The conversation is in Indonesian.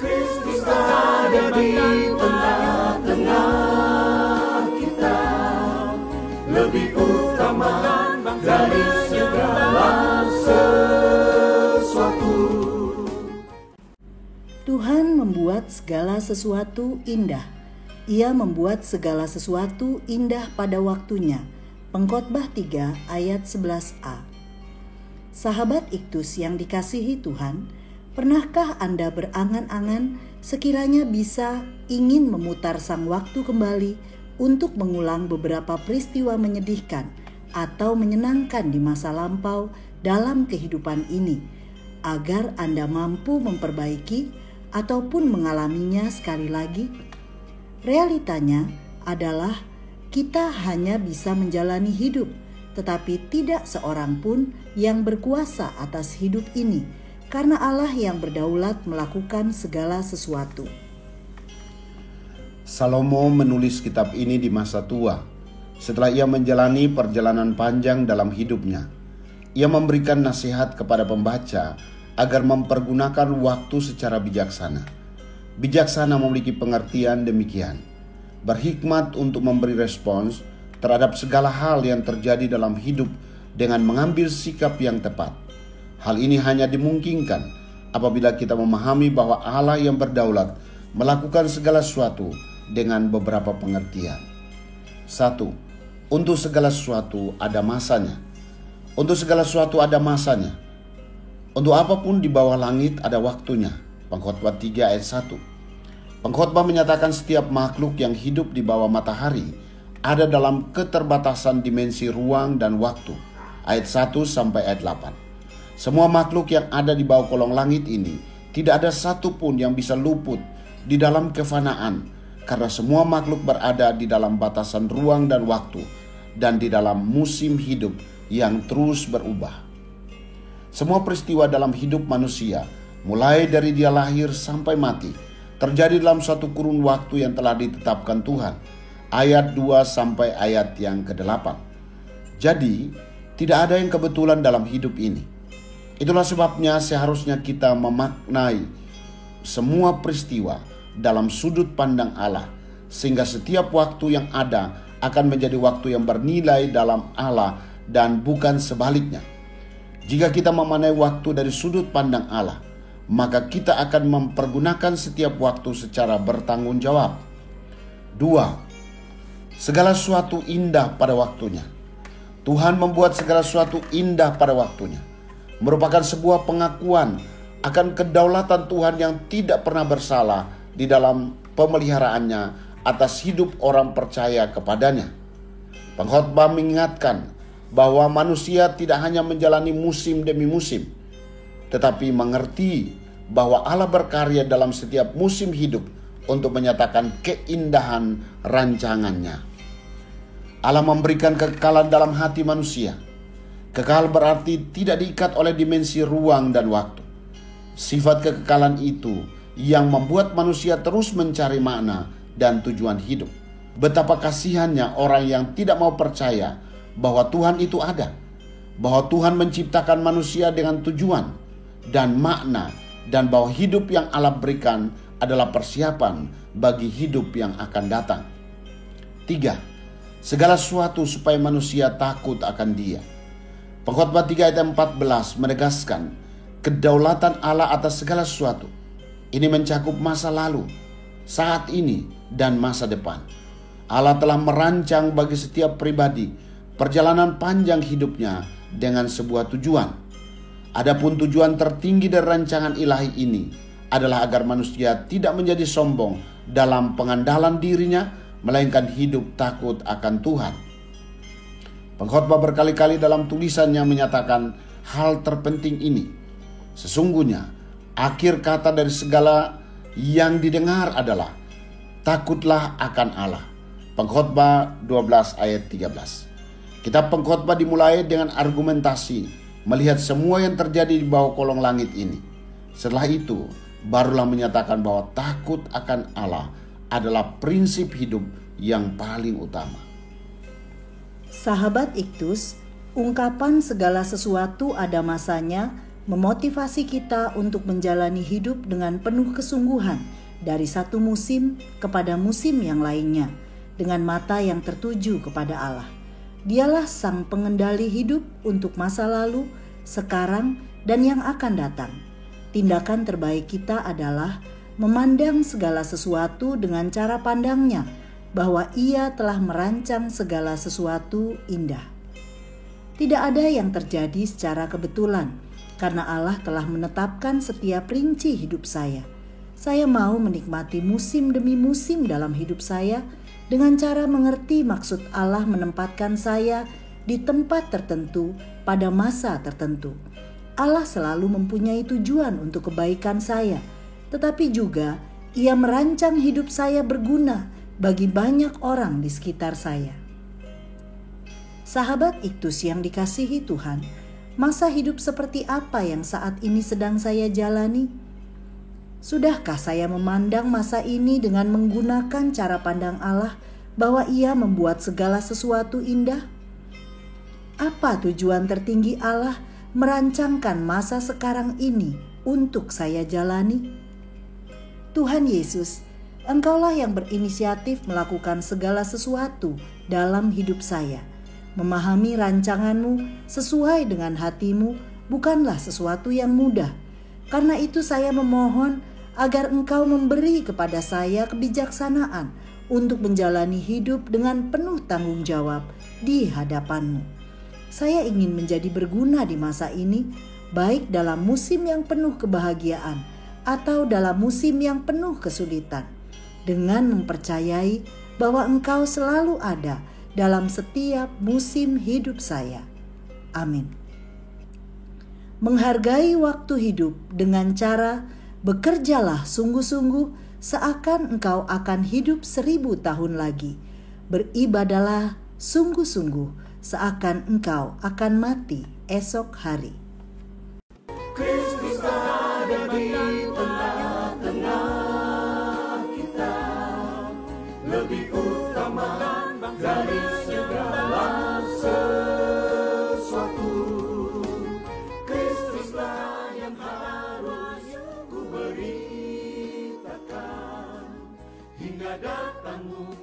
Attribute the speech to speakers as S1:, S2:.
S1: Kristus ada di tengah-tengah kita, lebih utama dari segala sesuatu.
S2: Tuhan membuat segala sesuatu indah. Ia membuat segala sesuatu indah pada waktunya. Pengkhotbah 3 ayat 11a. Sahabat Iktus yang dikasihi Tuhan, pernahkah Anda berangan-angan sekiranya bisa ingin memutar sang waktu kembali untuk mengulang beberapa peristiwa menyedihkan atau menyenangkan di masa lampau dalam kehidupan ini, agar Anda mampu memperbaiki ataupun mengalaminya sekali lagi? Realitanya adalah kita hanya bisa menjalani hidup, tetapi tidak seorang pun yang berkuasa atas hidup ini, karena Allah yang berdaulat melakukan segala sesuatu.
S3: Salomo menulis kitab ini di masa tua, setelah ia menjalani perjalanan panjang dalam hidupnya. Ia memberikan nasihat kepada pembaca agar mempergunakan waktu secara bijaksana. Bijaksana memiliki pengertian demikian: berhikmat untuk memberi respons terhadap segala hal yang terjadi dalam hidup dengan mengambil sikap yang tepat. Hal ini hanya dimungkinkan apabila kita memahami bahwa Allah yang berdaulat melakukan segala sesuatu dengan beberapa pengertian. 1. Untuk segala sesuatu ada masanya. Untuk segala sesuatu ada masanya. Untuk apapun di bawah langit ada waktunya. Pengkhotbah 3 ayat 1. Pengkhotbah menyatakan setiap makhluk yang hidup di bawah matahari ada dalam keterbatasan dimensi ruang dan waktu. Ayat 1 sampai ayat 8. Semua makhluk yang ada di bawah kolong langit ini, tidak ada satu pun yang bisa luput di dalam kefanaan, karena semua makhluk berada di dalam batasan ruang dan waktu, dan di dalam musim hidup yang terus berubah. Semua peristiwa dalam hidup manusia, mulai dari dia lahir sampai mati, terjadi dalam suatu kurun waktu yang telah ditetapkan Tuhan. Ayat 2 sampai ayat yang ke-8. Jadi, tidak ada yang kebetulan dalam hidup ini. Itulah sebabnya seharusnya kita memaknai semua peristiwa dalam sudut pandang Allah, sehingga setiap waktu yang ada akan menjadi waktu yang bernilai dalam Allah dan bukan sebaliknya. Jika kita memaknai waktu dari sudut pandang Allah, maka kita akan mempergunakan setiap waktu secara bertanggung jawab. 2. Segala sesuatu indah pada waktunya. Tuhan membuat segala sesuatu indah pada waktunya, merupakan sebuah pengakuan akan kedaulatan Tuhan yang tidak pernah bersalah di dalam pemeliharaannya atas hidup orang percaya kepadanya. Pengkhotbah mengingatkan bahwa manusia tidak hanya menjalani musim demi musim, tetapi mengerti bahwa Allah berkarya dalam setiap musim hidup untuk menyatakan keindahan rancangannya. Allah memberikan kekekalan dalam hati manusia. Kekal berarti tidak diikat oleh dimensi ruang dan waktu. Sifat kekekalan itu yang membuat manusia terus mencari makna dan tujuan hidup. Betapa kasihannya orang yang tidak mau percaya bahwa Tuhan itu ada, bahwa Tuhan menciptakan manusia dengan tujuan dan makna, dan bahwa hidup yang Allah berikan adalah persiapan bagi hidup yang akan datang. 3. Segala sesuatu supaya manusia takut akan Dia. Pengkhotbah 3 ayat 14 menegaskan kedaulatan Allah atas segala sesuatu. Ini mencakup masa lalu, saat ini, dan masa depan. Allah telah merancang bagi setiap pribadi perjalanan panjang hidupnya dengan sebuah tujuan. Adapun tujuan tertinggi dari rancangan ilahi ini adalah agar manusia tidak menjadi sombong dalam pengandalan dirinya, melainkan hidup takut akan Tuhan. Pengkhotbah berkali-kali dalam tulisannya menyatakan hal terpenting ini. Sesungguhnya akhir kata dari segala yang didengar adalah takutlah akan Allah. Pengkhotbah 12 ayat 13. Kitab Pengkhotbah dimulai dengan argumentasi melihat semua yang terjadi di bawah kolong langit ini. Setelah itu, barulah menyatakan bahwa takut akan Allah adalah prinsip hidup yang paling utama.
S2: Sahabat Iktus, ungkapan segala sesuatu ada masanya memotivasi kita untuk menjalani hidup dengan penuh kesungguhan dari satu musim kepada musim yang lainnya, dengan mata yang tertuju kepada Allah. Dialah sang pengendali hidup untuk masa lalu, sekarang, dan yang akan datang. Tindakan terbaik kita adalah memandang segala sesuatu dengan cara pandangnya, bahwa Ia telah merancang segala sesuatu indah. Tidak ada yang terjadi secara kebetulan, karena Allah telah menetapkan setiap rinci hidup saya. Saya mau menikmati musim demi musim dalam hidup saya dengan cara mengerti maksud Allah menempatkan saya di tempat tertentu pada masa tertentu. Allah selalu mempunyai tujuan untuk kebaikan saya, tetapi juga Ia merancang hidup saya berguna bagi banyak orang di sekitar saya. Sahabat Iktus yang dikasihi Tuhan, masa hidup seperti apa yang saat ini sedang saya jalani? Sudahkah saya memandang masa ini dengan menggunakan cara pandang Allah bahwa Ia membuat segala sesuatu indah? Apa tujuan tertinggi Allah merancangkan masa sekarang ini untuk saya jalani? Tuhan Yesus, Engkaulah yang berinisiatif melakukan segala sesuatu dalam hidup saya. Memahami rancangan-Mu sesuai dengan hati-Mu bukanlah sesuatu yang mudah. Karena itu saya memohon agar Engkau memberi kepada saya kebijaksanaan untuk menjalani hidup dengan penuh tanggung jawab di hadapan-Mu. Saya ingin menjadi berguna di masa ini, baik dalam musim yang penuh kebahagiaan atau dalam musim yang penuh kesulitan, dengan mempercayai bahwa Engkau selalu ada dalam setiap musim hidup saya. Amin. Menghargai waktu hidup dengan cara bekerjalah sungguh-sungguh seakan engkau akan hidup 1000 tahun lagi. Beribadalah sungguh-sungguh seakan engkau akan mati esok hari.
S1: Kristus ada di tengah-tengah kita, lebih utama dari segala sesuatu. Kristuslah yang harus ku beritakan hingga datangmu